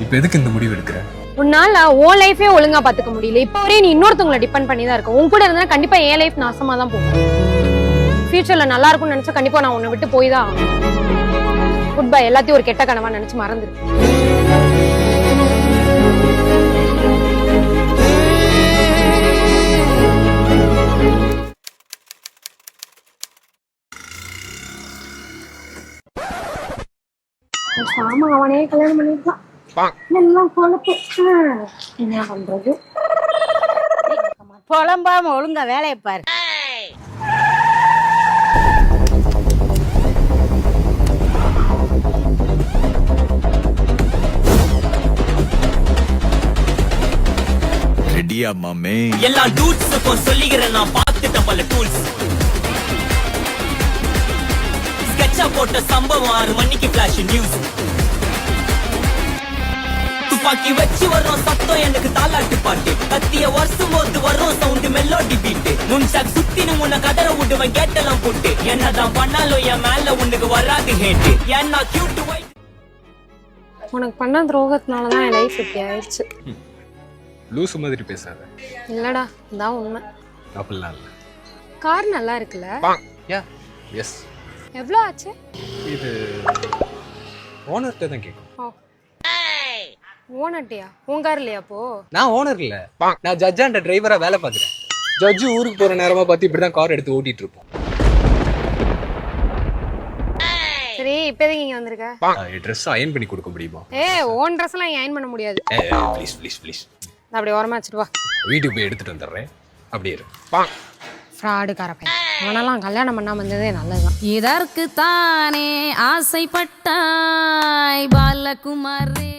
இப்போ எதுக்கு இந்த முடிவு எடுக்கிற? உன்னால உன் லைஃபே ஒழுங்கா பாத்துக்க முடியல. இப்போ வரையும் நீ இன்னொருத்தவங்களை டிபெண்ட் பண்ணி தான் இருக்க. உன் கூட இருந்தா கண்டிப்பா என் லைஃப் நாசமா தான் போகும். ஃபியூச்சர்ல நல்லா இருக்கும்னு நினைச்சா கண்டிப்பா நான் உன்னை விட்டு போய் தான் குட் பை. எல்லாத்தையும் ஒரு கெட்ட கனவா நினைச்சு மறந்துரு. சாம அவனே கல்யாணம் பண்ணிருக்கான். எல்லாம் பொழப்பு. என்ன பண்றது? புலம்பாம ஒழுங்கா வேலையை பாரு. ரெடியா மாமே? எல்லா டூட்ஸுக்கும் சொல்லிக்கிறேன் நான் பார்த்துட்டேன் பல டூல்ஸ். ஸ்கெட்சா போட்ட சம்பவம் 6 மணிக்கு ஃபிளாஷ் நியூஸ். துப்பாக்கி வச்சு வர்றோம் சத்தம் எனக்கு தாலாட்டு பாட்டு. கத்திய வருஷம் போது வர்றோம் சவுண்ட் மெலோடி பீட். முன்சாக் சுத்தினு உன்னை கதற விடுவேன் கேட்டெல்லாம் போட்டு. என்னதான் பண்ணாலும் என் மேல உனக்கு வராது ஹேட்டு. ஏன்னா கியூட் ஒயிட். உனக்கு பண்ண துரோகத்தினாலதான் என் லைஃப் இப்படி ஆயிடுச்சு. லூசு மாதிரி பேசாத. இல்லடா, இதான் உண்மை. அப்படிலாம் இல்லை. கார் நல்லா இருக்குல்ல? யா எஸ். எவ்வளோ ஆச்சு? இது ஓனர்கிட்ட தான் கேட்கும். ஓனர்ட்டியா? உன் கார் இல்லையா அப்போ? நான் ஓனர் இல்ல, நான் ஜட்ஜாண்ட டிரைவரா வேலை பார்க்குறேன். ஜட்ஜு ஊருக்கு போற நேரமா பார்த்து இப்படிதான் கார் எடுத்து ஓட்டிட்டு இருப்போம். சரி, இப்போ எதுக்கு இங்க வந்திருக்க? ட்ரெஸ் அயன் பண்ணி கொடுக்க முடியுமா? ஓன் ட்ரெஸ் எல்லாம் அயன் பண்ண முடியாது. Please please please. அப்படி ஓரமா வச்சுட்டு வா. வீட்டுக்கு போய் எடுத்துட்டு வந்துடுறேன். அப்படியே இரு. ஃப்ராடுக்கார பையன். அவனெல்லாம் கல்யாணம் பண்ணாம வந்ததே நல்லதுதான். இதற்கு தானே ஆசைப்பட்டாய் பாலகுமாரே.